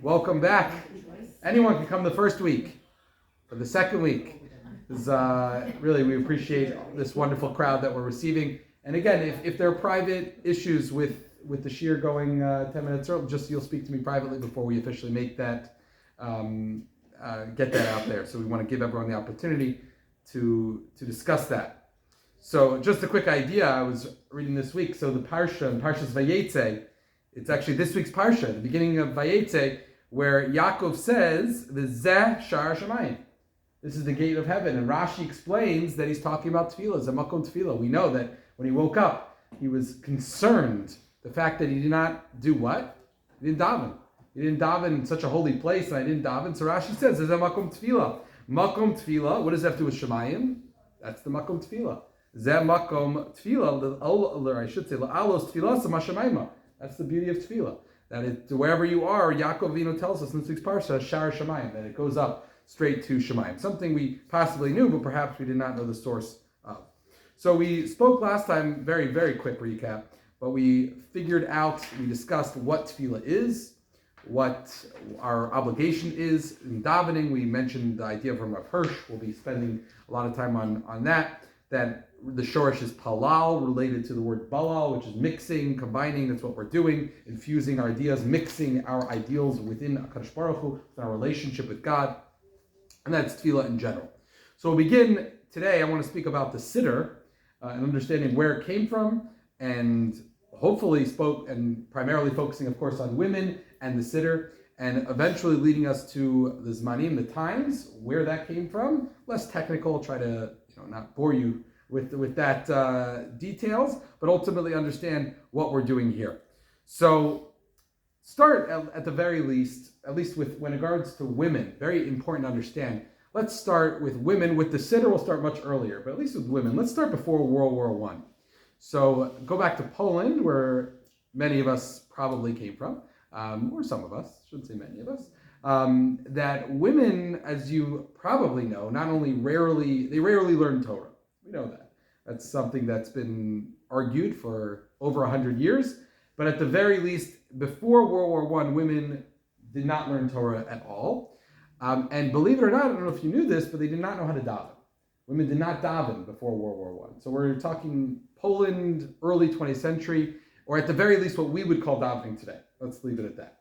Welcome back. Anyone can come the first week. For the second week, is really we appreciate this wonderful crowd that we're receiving. And again, if there are private issues with the shiur going 10 minutes early, just you'll speak to me privately before we officially make that, get that out there. So we want to give everyone the opportunity to discuss that. So just a quick idea, I was reading this week, so the Parsha, in Parshas Vayetze, it's actually this week's Parsha, the beginning of Vayetze, where Yaakov says, V'zeh Sha'ar Shamayim. This is the gate of heaven. And Rashi explains that he's talking about Tefilah, Zemakom Tefilah. We know that when he woke up, he was concerned. The fact that he did not do what? He didn't daven. He didn't daven in such a holy place, and I didn't daven. So Rashi says, there's a Makom Tefilah. Makom Tefilah, what does that have to do with Shamayim? That's the Makom Tefilah. Zeh Makom Tefilah, or I should say, La'alos Tefilah Samashamayma. That's the beauty of Tefilah. That it, wherever you are, Yaakov Avinu tells us in this week's Parsha, Sha'ar Shamayim, that it goes up straight to Shamayim. Something we possibly knew, but perhaps we did not know the source of. So we spoke last time, very, very quick recap, but we figured out, we discussed what Tefilah is, what our obligation is in davening. We mentioned the idea from Rav Hirsch. We'll be spending a lot of time on that the shorish is palal, related to the word balal, which is mixing, combining. That's what we're doing, infusing our ideas, mixing our ideals within HaKadosh Baruch Hu, within our relationship with God. And that's Tefilah in general. So we'll begin today. I want to speak about the Siddur and understanding where it came from, and hopefully primarily focusing, of course, on women and the Siddur, and eventually leading us to the Zmanim, the times, where that came from. Less technical, try to not bore you with that details, but ultimately understand what we're doing here. So start at the very least, at least with when regards to women, very important to understand. Let's start with women. With the Siddur, we'll start much earlier, but at least with women, let's start before World War I. So go back to Poland, where many of us probably came from, or some of us, shouldn't say many of us, that women, as you probably know, not only rarely learn Torah. We know that. That's something that's been argued for over 100 years. But at the very least, before World War I, women did not learn Torah at all. And believe it or not, I don't know if you knew this, but they did not know how to daven. Women did not daven before World War I. So we're talking Poland, early 20th century, or at the very least what we would call davening today. Let's leave it at that.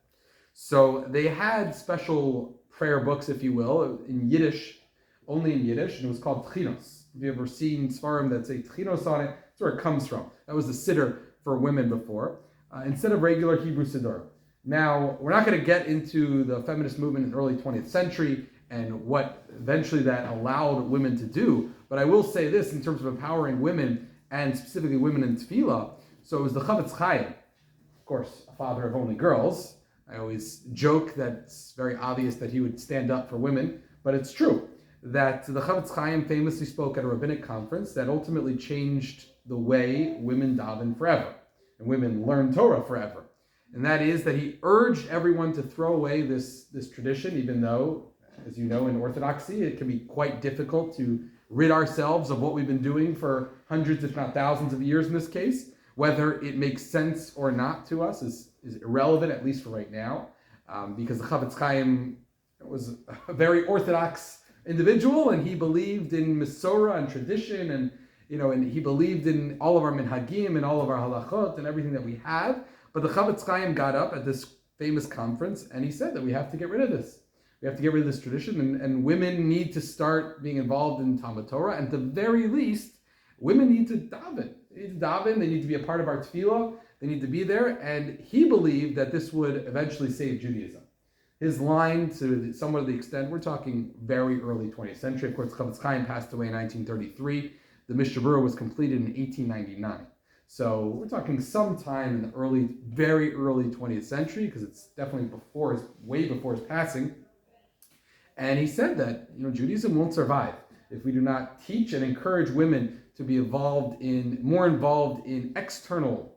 So they had special prayer books, if you will, in Yiddish, only in Yiddish, and it was called Tchinos. Have you ever seen Svarim that say Tchinos on it? That's where it comes from. That was the Siddur for women before, instead of regular Hebrew Siddur. Now, we're not going to get into the feminist movement in the early 20th century and what eventually that allowed women to do, but I will say this in terms of empowering women, and specifically women in Tefilah. So it was the Chavetz Chaim, of course, a father of only girls. I always joke that it's very obvious that he would stand up for women, but it's true that the Chavetz Chaim famously spoke at a rabbinic conference that ultimately changed the way women daven forever, and women learn Torah forever. And that is that he urged everyone to throw away this tradition, even though, as you know, in Orthodoxy, it can be quite difficult to rid ourselves of what we've been doing for hundreds, if not thousands of years in this case. Whether it makes sense or not to us is irrelevant, at least for right now, because the Chavetz Chaim was a very orthodox individual, and he believed in Masorah and tradition, and he believed in all of our minhagim and all of our halachot and everything that we have. But the Chavetz Chaim got up at this famous conference and he said that we have to get rid of this. We have to get rid of this tradition, and women need to start being involved in Talmud Torah. And at the very least, women need to daven. They need to daven. They need to be a part of our tefillah. They need to be there. And he believed that this would eventually save Judaism. His line, to somewhat of the extent, we're talking very early 20th century. Of course, Chavetz Chaim passed away in 1933. The Mishnah Berurah was completed in 1899. So we're talking sometime in the very early 20th century, because it's definitely way before his passing. And he said that Judaism won't survive if we do not teach and encourage women to be more involved in external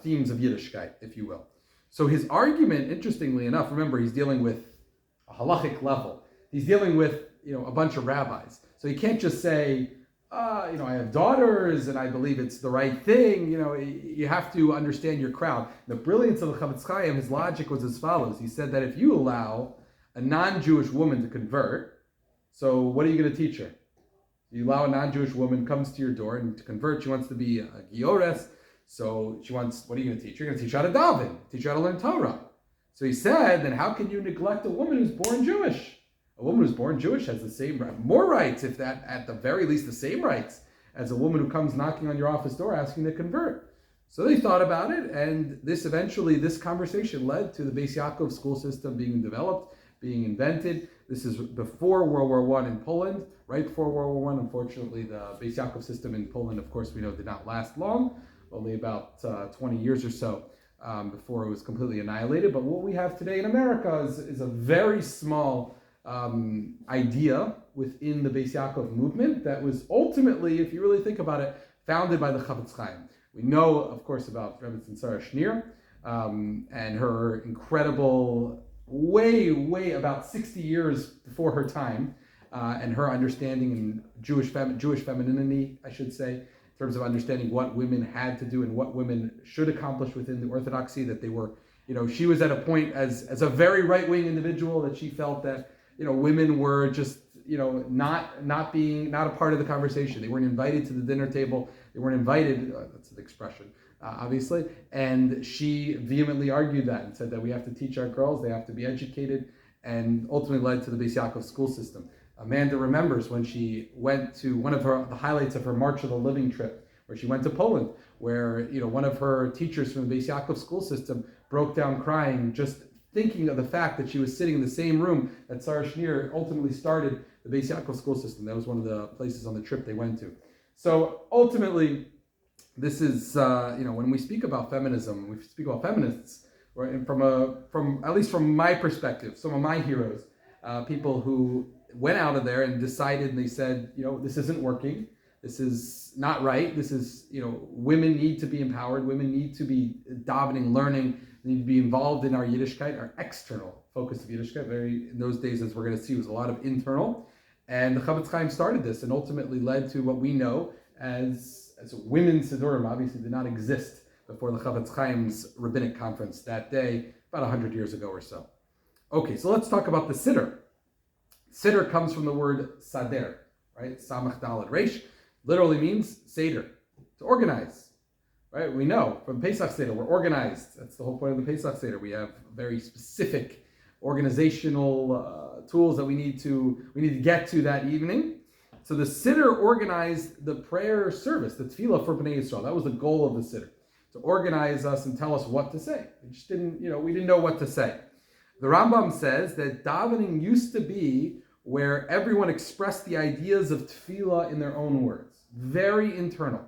themes of Yiddishkeit, if you will. So his argument, interestingly enough, remember, he's dealing with a halachic level. He's dealing with a bunch of rabbis. So he can't just say, I have daughters and I believe it's the right thing. You have to understand your crowd. The brilliance of the Chavetz Chaim, his logic was as follows. He said that if you allow a non-Jewish woman to convert, so what are you going to teach her? You allow a non-Jewish woman comes to your door and to convert, she wants to be a Giores, so what are you going to teach her? You're going to teach her how to daven, teach her how to learn Torah. So he said, then how can you neglect a woman who's born Jewish? A woman who's born Jewish has the same, more rights, if that, at the very least, the same rights as a woman who comes knocking on your office door asking to convert. So they thought about it, and this conversation led to the Beis Yaakov school system being developed, being invented. This is before World War I in Poland, right before World War I. Unfortunately, the Beis Yaakov system in Poland, of course, we know did not last long, only about 20 years or so before it was completely annihilated. But what we have today in America is a very small idea within the Beis Yaakov movement that was ultimately, if you really think about it, founded by the Chavetz Chaim. We know, of course, about Rabbi Sarah Shiur and her incredible, way about 60 years before her time, and her understanding in Jewish femininity, I should say, in terms of understanding what women had to do and what women should accomplish within the orthodoxy, that they were, she was at a point as a very right-wing individual that she felt that, women were just, not a part of the conversation. They weren't invited to the dinner table. They weren't invited, that's an expression, obviously. And she vehemently argued that and said that we have to teach our girls, they have to be educated, and ultimately led to the Beis Yaakov school system. Amanda remembers when she went to one of the highlights of her March of the Living trip, where she went to Poland, where, one of her teachers from the Beis Yaakov school system broke down crying, just thinking of the fact that she was sitting in the same room that Sarah Shiur ultimately started the Beis Yaakov school system. That was one of the places on the trip they went to. So ultimately, this is, when we speak about feminism, we speak about feminists, right, from at least from my perspective, some of my heroes, people who went out of there and decided, and they said, this isn't working. This is not right. This is, women need to be empowered. Women need to be davening, learning. They need to be involved in our Yiddishkeit, our external focus of Yiddishkeit. In those days, as we're going to see, was a lot of internal. And the Chavetz Chaim started this and ultimately led to what we know as women's Sidurim. Obviously did not exist before the Chavetz Chaim's rabbinic conference that day, about 100 years ago or so. Okay, so let's talk about the Siddur. Siddur comes from the word sader, right? Samach Daled Reish, literally means seder, to organize. Right, we know from Pesach Seder we're organized. That's the whole point of the Pesach Seder. We have very specific organizational tools that we need to get to that evening. So the Siddur organized the prayer service, the Tefilah for Bnei Yisrael. That was the goal of the Siddur, to organize us and tell us what to say. We just didn't know what to say. The Rambam says that davening used to be where everyone expressed the ideas of Tefilah in their own words, very internal.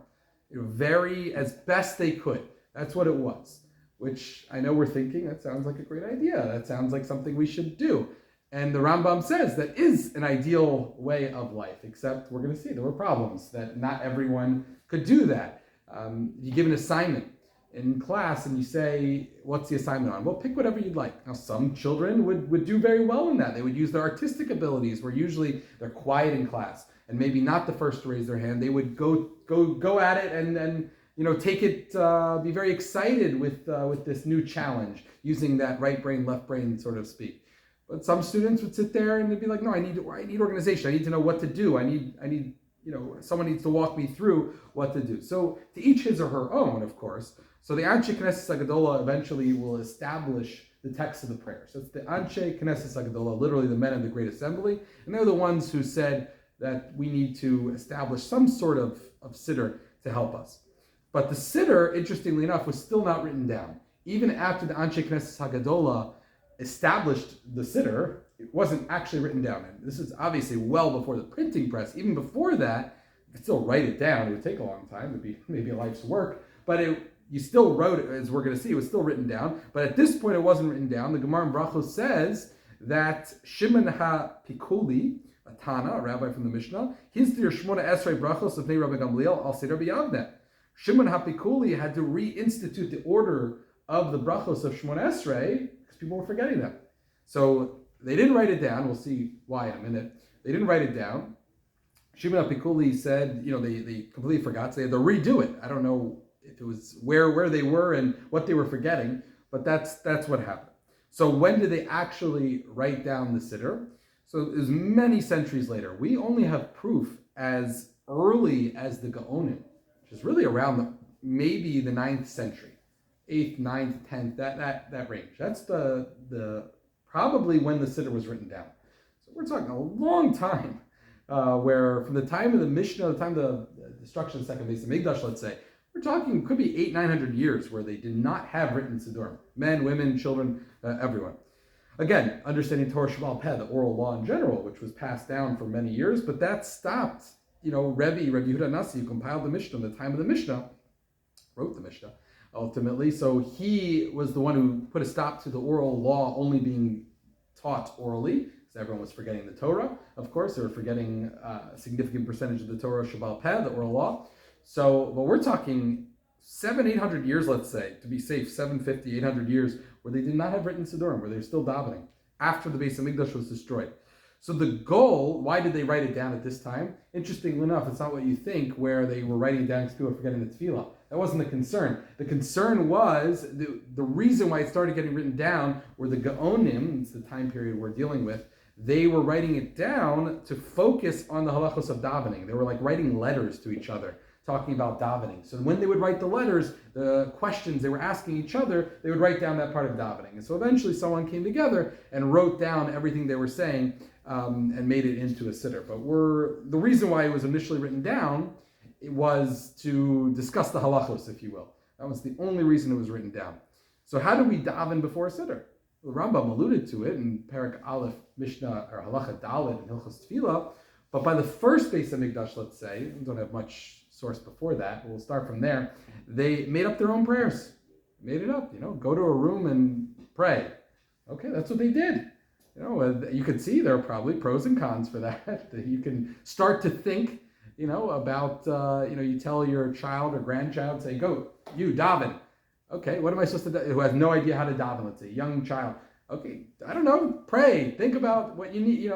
Very as best they could. That's what it was. Which I know we're thinking, that sounds like a great idea. That sounds like something we should do. And the Rambam says that is an ideal way of life, except we're going to see there were problems, that not everyone could do that. You give an assignment in class and you say, what's the assignment on? Well, pick whatever you'd like. Now, some children would do very well in that. They would use their artistic abilities, where usually they're quiet in class and maybe not the first to raise their hand. They would go at it and take it, be very excited with this new challenge, using that right brain, left brain, sort of speak. But some students would sit there and they'd be like, no, I need organization. I need to know what to do. I need someone needs to walk me through what to do. So to each his or her own, of course. So the Anshe Knesset Hagadola eventually will establish the text of the prayer. So it's the Anshe Knesset Hagadola, literally the men of the Great Assembly, and they're the ones who said that we need to establish some sort of Siddur to help us. But the Siddur, interestingly enough, was still not written down. Even after the Anshe Knesset Hagadola established the Siddur, it wasn't actually written down. And this is obviously well before the printing press. Even before that, you could still write it down. It would take a long time. It would be maybe a life's work. But you still wrote it, as we're going to see. It was still written down. But at this point, it wasn't written down. The Gemara in Brachos says that Shimon ha-Pikuli, a Tana, a rabbi from the Mishnah, his dear Shmona Esrei Brachos of Rabbi Gamliel al Seder B'Yavneh. Shimon ha-Pikuli had to reinstitute the order of the Brachos of Shmona Esrei because people were forgetting them. So they didn't write it down. We'll see why in a minute. They didn't write it down. Shimon HaPikuli said, they completely forgot, so they had to redo it. I don't know if it was where they were and what they were forgetting, but that's what happened. So when did they actually write down the Siddur? So it was many centuries later. We only have proof as early as the Gaonim, which is really around maybe the 9th century, 8th, 9th, 10th, that range. That's the probably when the Siddur was written down. So we're talking a long time, where from the time of the Mishnah, the time of the destruction of the second Beis Hamikdash, let's say, we're talking could be 800-900 years where they did not have written Siddurim. Men, women, children, everyone. Again, understanding Torah Sheba'al Peh, the oral law in general, which was passed down for many years, but that stopped. Rabbi Yehuda Nasi, who compiled the Mishnah in the time of the Mishnah, wrote the Mishnah, ultimately. So he was the one who put a stop to the oral law only being taught orally, because everyone was forgetting the Torah. Of course, they were forgetting a significant percentage of the Torah Sheba'al Peh, the oral law. So, but we're talking 700-800 years, let's say, to be safe, 750-800 years, where they did not have written Siddurim, where they were still davening, after the Beis Hamikdash was destroyed. So the goal, why did they write it down at this time? Interestingly enough, it's not what you think, where they were writing it down because people were forgetting the Tefilah. That wasn't the concern. The concern was, the reason why it started getting written down were the Gaonim, it's the time period we're dealing with, they were writing it down to focus on the halachos of davening. They were like writing letters to each other, talking about davening. So when they would write the letters, the questions they were asking each other, they would write down that part of davening. And so eventually someone came together and wrote down everything they were saying and made it into a siddur. But the reason why it was initially written down, it was to discuss the halachos, if you will. That was the only reason it was written down. So how do we daven before a siddur? The Rambam alluded to it in Parak Aleph, Mishnah, or Halacha Dalet in Hilchos Tefilah. But by the first Beis Hamikdash, let's say, we don't have much source before that, we'll start from there, they made up their own prayers. Made it up, go to a room and pray. Okay, that's what they did. You can see there are probably pros and cons for that. You can start to think, about, you tell your child or grandchild, say, go, you, daven. Okay, what am I supposed to do? Who has no idea how to daven, let's say, young child. Okay, I don't know, pray, think about what you need,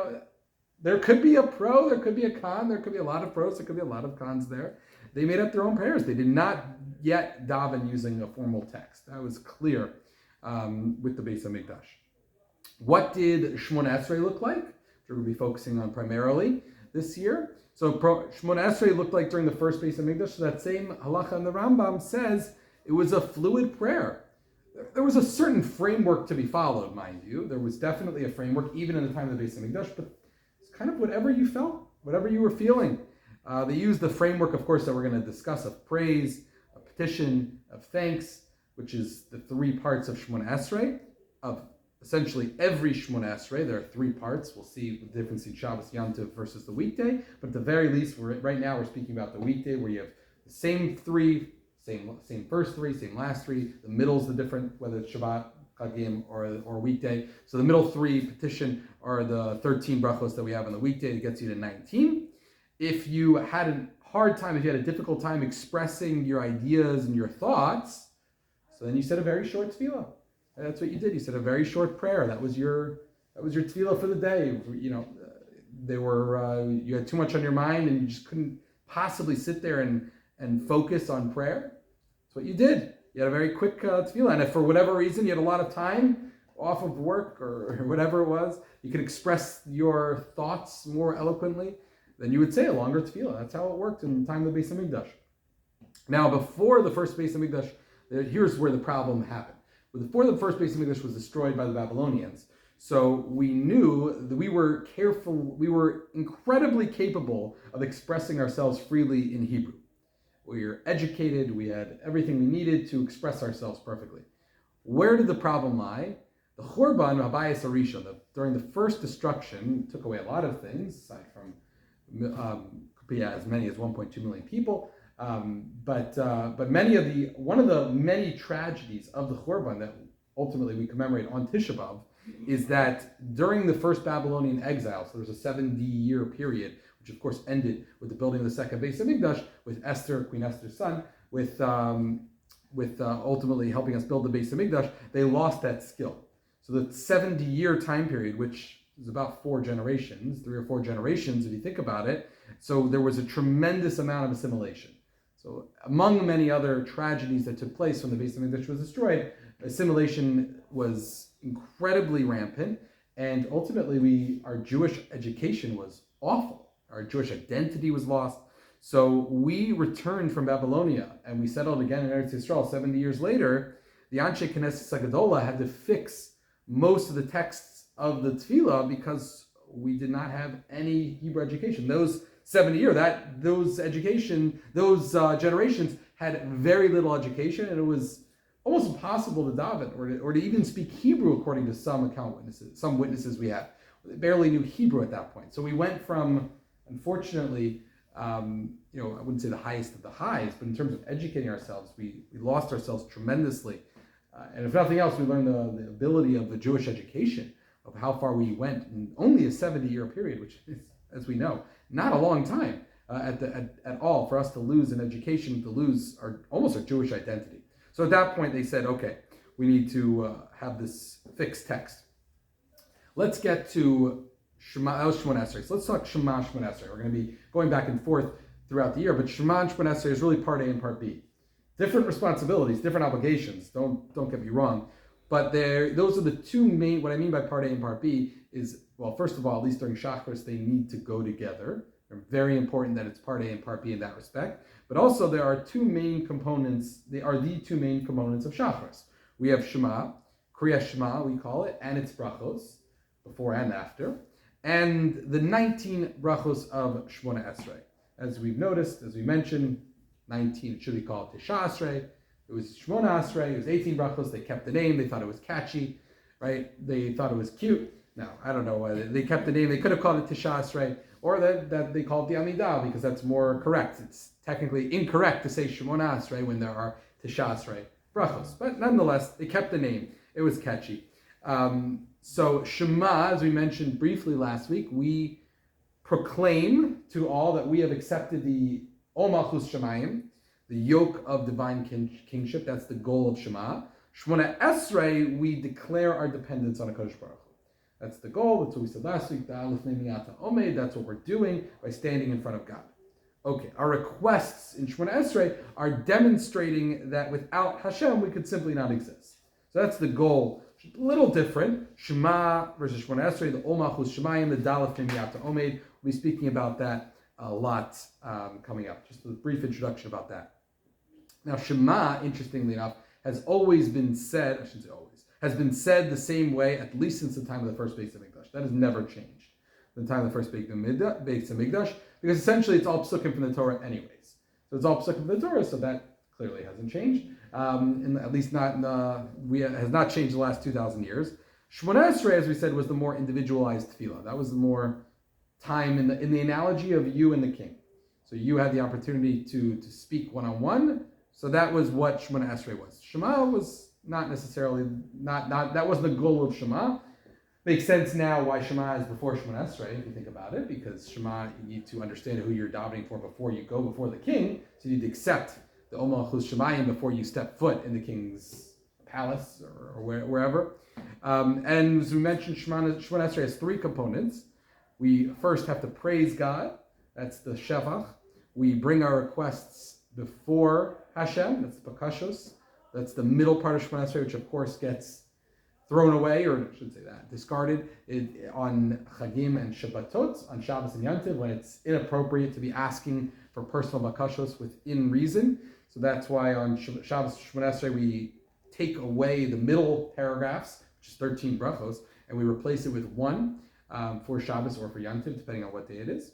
There could be a pro, there could be a con, there could be a lot of pros, there could be a lot of cons there. They made up their own prayers. They did not yet daven using a formal text. That was clear with the Beis Hamikdash. What did Shmona Esrei look like? Which we're going to be focusing on primarily this year. So Shmona Esrei looked like during the first Beis Hamikdash. So that same halacha in the Rambam says it was a fluid prayer. There was a certain framework to be followed, mind you. There was definitely a framework, even in the time of the Beis Hamikdash, but it's kind of whatever you felt, whatever you were feeling. They used the framework, of course, that we're going to discuss, of praise, of petition, of thanks, which is the 3 parts of Shmona Esrei. Of essentially every Shmona Esrei, there are 3 parts. We'll see the difference in Shabbos Yom Tov versus the weekday. But at the very least, right now we're speaking about the weekday, where you have the same 3, same first 3, same last 3. The middle's the different, whether it's Shabbat, Chagim, or weekday. So the middle 3, petition, are the 13 brachos that we have on the weekday. It gets you to 19. If you had a hard time, if you had a difficult time expressing your ideas and your thoughts, so then you said a very short tefillah. That's what you did. You said a very short prayer. That was your tefillah for the day. You had too much on your mind and you just couldn't possibly sit there and focus on prayer. That's what you did. You had a very quick tefillah. And if for whatever reason you had a lot of time off of work or whatever it was, you could express your thoughts more eloquently, then you would say a longer tefillah. That's how it worked in the time of the Beis Hamikdash. Now, before the first Beis Hamikdash, here's where the problem happened. Before the first Beis Hamikdash was destroyed by the Babylonians, so we knew that we were incredibly capable of expressing ourselves freely in Hebrew. We were educated, we had everything we needed to express ourselves perfectly. Where did the problem lie? The Churban, Habayis Harishon, during the first destruction, took away a lot of things, aside from could be as many as 1.2 million people, but one of the many tragedies of the Churban that ultimately we commemorate on Tisha B'Av is that during the first Babylonian exile, so there was a 70-year period, which of course ended with the building of the second Beis Hamikdash, with Esther, Queen Esther's son, with ultimately helping us build the Beis Hamikdash. They lost that skill. So the 70-year time period, which is about 4 generations, 3 or 4 generations if you think about it. So there was a tremendous amount of assimilation. So among many other tragedies that took place when the Beis Hamikdash was destroyed, assimilation was incredibly rampant, and ultimately our Jewish education was awful. Our Jewish identity was lost. So we returned from Babylonia and we settled again in Eretz Yisrael 70 years later. The Anshe Knesset Hagadola had to fix most of the texts of the Tefilah because we did not have any Hebrew education. Those 70 years, those generations had very little education, and it was almost impossible to daven or to even speak Hebrew, according to some witnesses we had. They barely knew Hebrew at that point. So we went from, unfortunately, I wouldn't say the highest of the highs, but in terms of educating ourselves, we lost ourselves tremendously. And if nothing else, we learned the ability of the Jewish education, of how far we went in only a 70-year period, which is, as we know, not a long time at all for us to lose an education, to lose almost our Jewish identity. So at that point, they said, okay, we need to have this fixed text. Let's get to Shema. That was Shemona Esrei. So let's talk Shema Shemona Esrei. We're going to be going back and forth throughout the year, but Shema and Shemona Esrei is really part A and part B. Different responsibilities, different obligations. Don't get me wrong, but those are the two main. What I mean by part A and part B is, well, first of all, at least during Shacharis, they need to go together. They're very important that it's part A and part B in that respect. But also there are two main components. They are the two main components of Shacharis. We have Shema, Kriyas Shema, we call it, and its brachos, before and after, and the 19 brachos of Shemona Esrei. As we've noticed, as we mentioned, 19, it should be called Tisha Esrei. It was Shemona Esrei, it was 18 brachos. They kept the name, they thought it was catchy, right? They thought it was cute. Now, I don't know whether they kept the name. They could have called it Tisha Esrei, or that they called it the Amidah, because that's more correct. It's technically incorrect to say Shemona Esrei when there are Tisha Esrei brachos. But nonetheless, they kept the name. It was catchy. So Shema, as we mentioned briefly last week, we proclaim to all that we have accepted the Ol Malchus Shemayim, the yoke of divine kingship. That's the goal of Shema. Shemona Esrei, we declare our dependence on HaKadosh Baruch Hu. That's the goal. That's what we said last week. That's what we're doing by standing in front of God. Okay, our requests in Shemona Esrei are demonstrating that without Hashem, we could simply not exist. So that's the goal. A little different. Shema versus Shemona Esrei, the Ol Malchus Shemayim, the Daleth Mimiyata Omed. We'll be speaking about that a lot coming up. Just a brief introduction about that. Now, Shema, interestingly enough, has always been said, I shouldn't say always, has been said the same way, at least since the time of the first Beis Hamikdash. That has never changed. The time of the first Beis Hamikdash, because essentially it's all psukim from the Torah anyways. So it's all psukim from the Torah, so that clearly hasn't changed. At least not has not changed the last 2,000 years. Shemona Esrei, as we said, was the more individualized tefillah. That was the more time in the analogy of you and the king. So you had the opportunity to speak one-on-one. So that was what Shemona Esrei was. Shema was not necessarily that wasn't the goal of Shema. Makes sense now why Shema is before Shemona Esrei, if you think about it, because Shema, you need to understand who you're davening for before you go before the king. So you need to accept the Ol Malchus Shemayim before you step foot in the king's palace or wherever. And as we mentioned, Shemona Esrei has 3 components. We first have to praise God. That's the Shevach. We bring our requests before Hashem. That's the Bakashos. That's the middle part of Shemona Esrei, which of course gets thrown away, or I shouldn't say that, discarded on Chagim and Shabbatot, on Shabbos and Yantiv, when it's inappropriate to be asking for personal Bakashos within reason. So that's why on Shabbos Shemona Esrei we take away the middle paragraphs, which is 13 brachos, and we replace it with 1 for Shabbos or for Yantiv, depending on what day it is.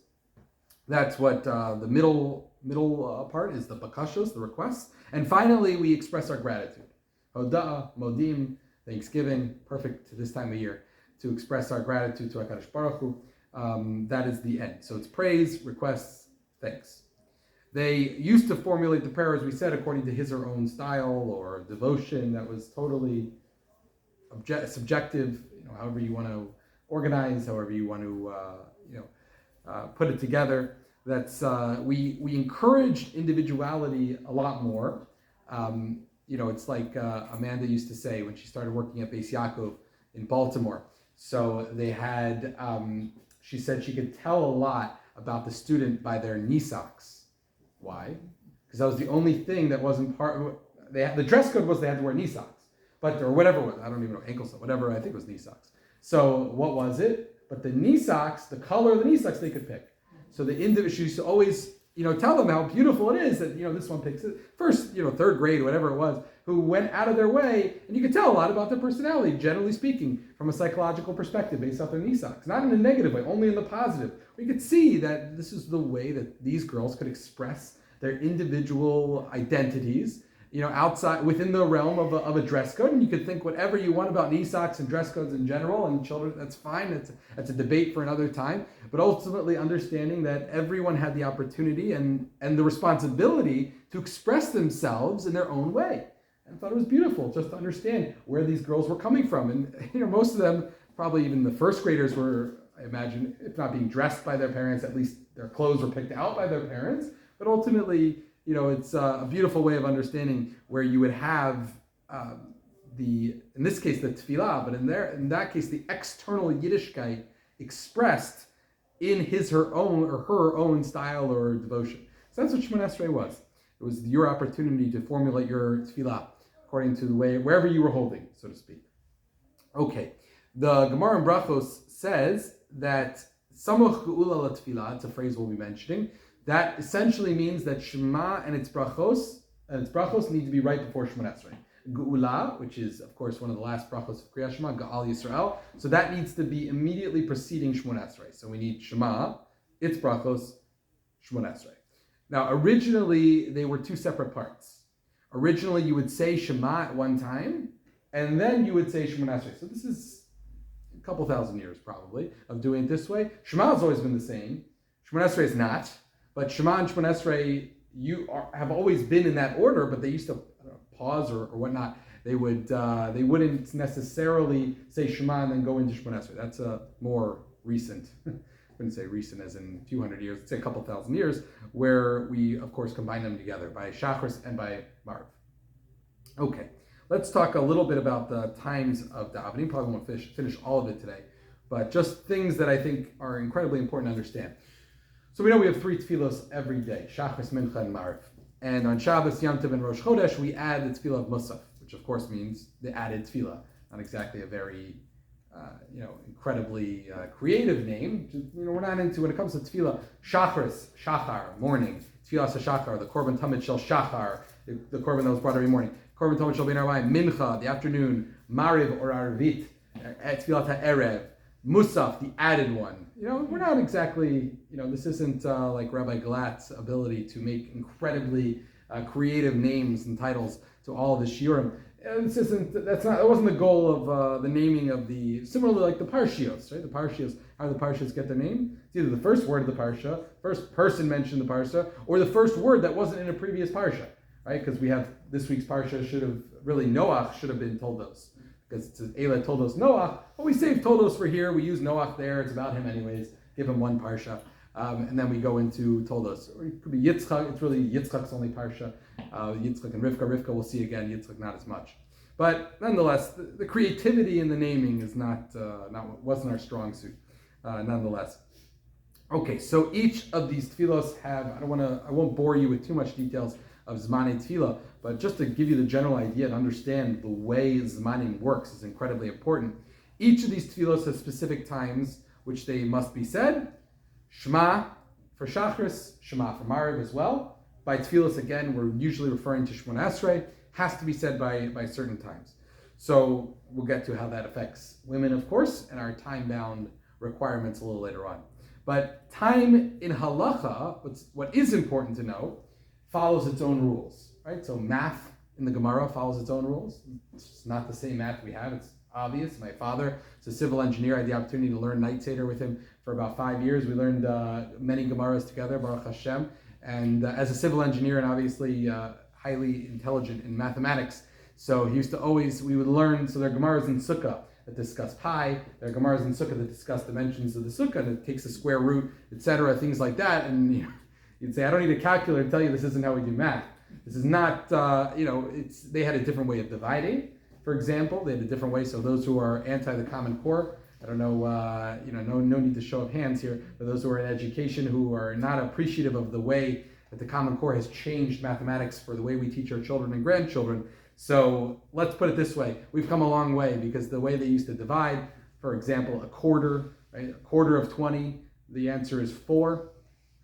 That's what the middle part is, the bakashos, the requests. And finally, we express our gratitude. Hoda'ah, modim, Thanksgiving, perfect to this time of year, to express our gratitude to HaKadosh Baruch Hu. That is the end. So it's praise, requests, thanks. They used to formulate the prayer, as we said, according to his or own style or devotion. That was totally subjective, however you want to organize, however you want to, put it together. That's we encouraged individuality a lot more. It's like Amanda used to say when she started working at Beis Yaakov in Baltimore. So they had, she said she could tell a lot about the student by their knee socks. Why? Because that was the only thing that wasn't part. The dress code was they had to wear knee socks, or whatever it was. I don't even know, ankle socks, whatever. I think it was knee socks. So what was it? But the knee socks, the color of the knee socks, they could pick. So the individual, she used to always, tell them how beautiful it is that, this one picks it. First, third grade, whatever it was, who went out of their way, and you could tell a lot about their personality, generally speaking, from a psychological perspective, based off their knee socks. Not in a negative way, only in the positive. We could see that this is the way that these girls could express their individual identities, outside, within the realm of a dress code. And you could think whatever you want about knee socks and dress codes in general, and children, that's fine. That's a debate for another time. But ultimately understanding that everyone had the opportunity and the responsibility to express themselves in their own way. And I thought it was beautiful just to understand where these girls were coming from. And, most of them, probably even the first graders were, I imagine, if not being dressed by their parents, at least their clothes were picked out by their parents. But ultimately, it's a beautiful way of understanding where you would have in this case, the Tefilah, but in that case, the external Yiddishkeit expressed in her own style or devotion. So that's what Shemon Esrei was. It was your opportunity to formulate your Tefilah according to the way, wherever you were holding, so to speak. Okay, the Gemara in Brachos says that Samuch Geula LaTefilah, it's a phrase we'll be mentioning, that essentially means that Shema and its brachos need to be right before Shemon Esrei. Geula, which is, of course, one of the last brachos of Kriyat Shema, Ga'al Yisrael, so that needs to be immediately preceding Shemon Esrei. So we need Shema, its brachos, Shemon Esrei. Now, originally, they were two separate parts. Originally, you would say Shema at one time, and then you would say Shemon Esrei. So this is a couple thousand years, probably, of doing it this way. Shema has always been the same. Shemon Esrei is not. But Shema and Shemon Esrei, have always been in that order, but they used to pause or whatnot. They wouldn't necessarily say Shema and then go into Shemon Esrei. That's a more recent, I wouldn't say recent as in a few hundred years, let's say a couple thousand years, where we, of course, combine them together by Shachris and by Marv. Okay, let's talk a little bit about the times of davening. Probably won't finish all of it today, but just things that I think are incredibly important to understand. So we know we have 3 tefillos every day, Shachris, Mincha, and Marv. And on Shabbos, Yom Tov, and Rosh Chodesh, we add the tefillah of Musaf, which of course means the added tefillah. Not exactly a very, incredibly creative name. We're not into, when it comes to tefillah, Shachris, Shachar, morning. Tefillah Shachar, the Korban Tamid Shel Shachar, the Korban that was brought every morning. Korban Tamid Shel Ben Arbayim, Mincha, the afternoon, Mariv or Arvit, Tefillah Ha'erev, Musaf, the added one. We're not exactly, this isn't like Rabbi Glatt's ability to make incredibly creative names and titles to all of the Shiurim. That wasn't the goal of the naming of similarly like the Parshios, right? The Parshios, how do the Parshios get their name? It's either the first word of the Parsha, first person mentioned the Parsha, or the first word that wasn't in a previous Parsha, right? Because we have this week's Parsha Noach should have been Toldos. Because it's Eila Toldos Noach, but we save Toldos for here. We use Noach there. It's about him anyways. Give him one parsha, and then we go into Toldos. Or it could be Yitzchak. It's really Yitzchak's only parsha. Yitzchak and Rivka. Rivka we'll see again. Yitzchak not as much. But nonetheless, the creativity in the naming is wasn't our strong suit. Nonetheless. Okay, so each of these tefillos have. I won't bore you with too much details of Zmanei Tefilah, but just to give you the general idea and understand the way Zmanim works is incredibly important. Each of these tefillos has specific times which they must be said. Shema for Shachris, Shema for Mariv as well. By tefillos, again, we're usually referring to Shemon Esrei, has to be said by certain times. So we'll get to how that affects women, of course, and our time-bound requirements a little later on. But time in halacha, what is important to know, follows its own rules, right? So math in the Gemara follows its own rules. It's not the same math we have. It's obvious. My father is a civil engineer. I had the opportunity to learn Night Seder with him for about 5 years. We learned many Gemaras together, Baruch Hashem. And as a civil engineer and obviously highly intelligent in mathematics, so he used to we would learn, so there are Gemaras in Sukkah that discuss pi, there are Gemaras in Sukkah that discuss dimensions of the Sukkah, and it takes the square root, etc., things like that. And you'd say, I don't need a calculator to tell you this isn't how we do math. This is not, they had a different way of dividing, for example. They had a different way, so those who are anti the Common Core I don't know, no need to show of hands here for those who are in education who are not appreciative of the way that the Common Core has changed mathematics for the way we teach our children and grandchildren. So let's put it this way. We've come a long way because the way they used to divide, for example, a quarter, right? A quarter of 20, the answer is 4,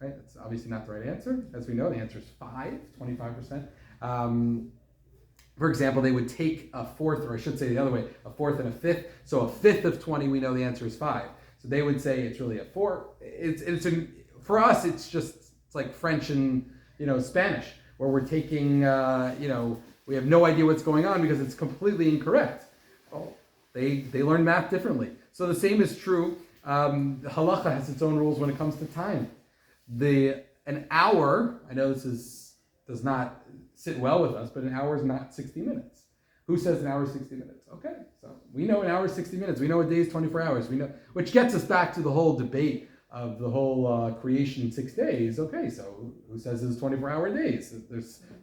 right? That's obviously not the right answer. As we know, the answer is 25%. For example, they would take a fourth, or I should say the other way, a fourth and a fifth. So a fifth of 20, we know the answer is 5. So they would say it's really a 4. For us, it's like French and Spanish, where we're taking, we have no idea what's going on because it's completely incorrect. Well, they learn math differently. So the same is true. The halacha has its own rules when it comes to time. An hour, I know does not sit well with us, but an hour is not 60 minutes. Who says an hour is 60 minutes? Okay, so we know an hour is 60 minutes. We know a day is 24 hours. We know, which gets us back to the whole debate of the whole creation in 6 days. Okay, so who says it's 24-hour days?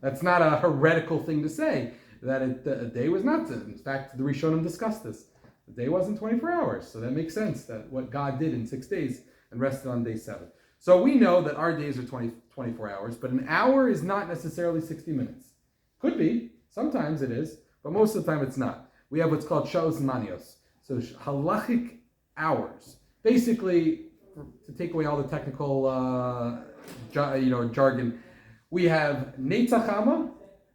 That's not a heretical thing to say, that a day was not. In fact, the Rishonim discussed this. The day wasn't 24 hours, so that makes sense that what God did in 6 days and rested on day 7. So we know that our days are 24 hours, but an hour is not necessarily 60 minutes. Could be, sometimes it is, but most of the time it's not. We have what's called sha'os manios, so halachic hours. Basically, to take away all the technical jargon, we have Netzach Chama,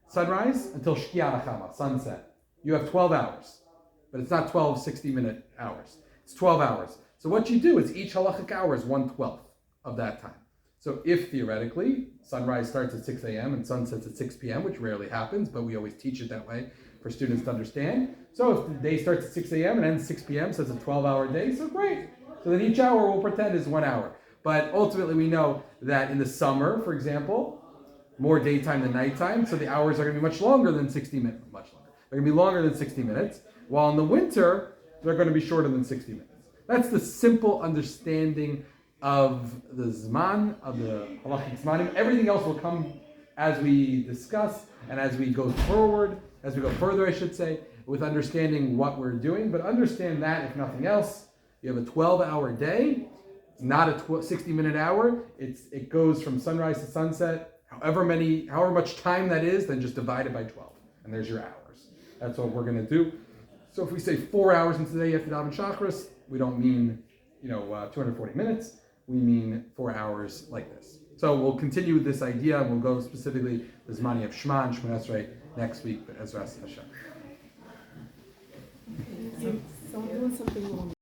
sunrise, until Shkiat Chama, sunset. You have 12 hours, but it's not 12 60-minute hours. It's 12 hours. So what you do is each halachic hour is 1/12 of that time. So if theoretically sunrise starts at 6 a.m. and sun sets at 6 p.m., which rarely happens, but we always teach it that way for students to understand. So if the day starts at 6 a.m. and ends at 6 p.m., so it's a 12-hour day, so great. So then each hour we'll pretend is 1 hour. But ultimately we know that in the summer, for example, more daytime than nighttime, so the hours are going to be much longer than 60 minutes. Much longer. They're going to be longer than 60 minutes, while in the winter, they're going to be shorter than 60 minutes. That's the simple understanding of the Zman, of the halachic Zmanim. Everything else will come as we discuss and as we go further, I should say, with understanding what we're doing. But understand that, if nothing else, you have a 12-hour day. It's not a 60-minute hour. It goes from sunrise to sunset, however much time that is, then just divide it by 12. And there's your hours. That's what we're going to do. So if we say 4 hours into the day after daven Shachris, we don't mean 240 minutes. We mean 4 hours like this. So we'll continue with this idea, and we'll go specifically to Zmani of Shema and Shemon Esrei next week, but Ezras Hashem. So I'm doing something wrong.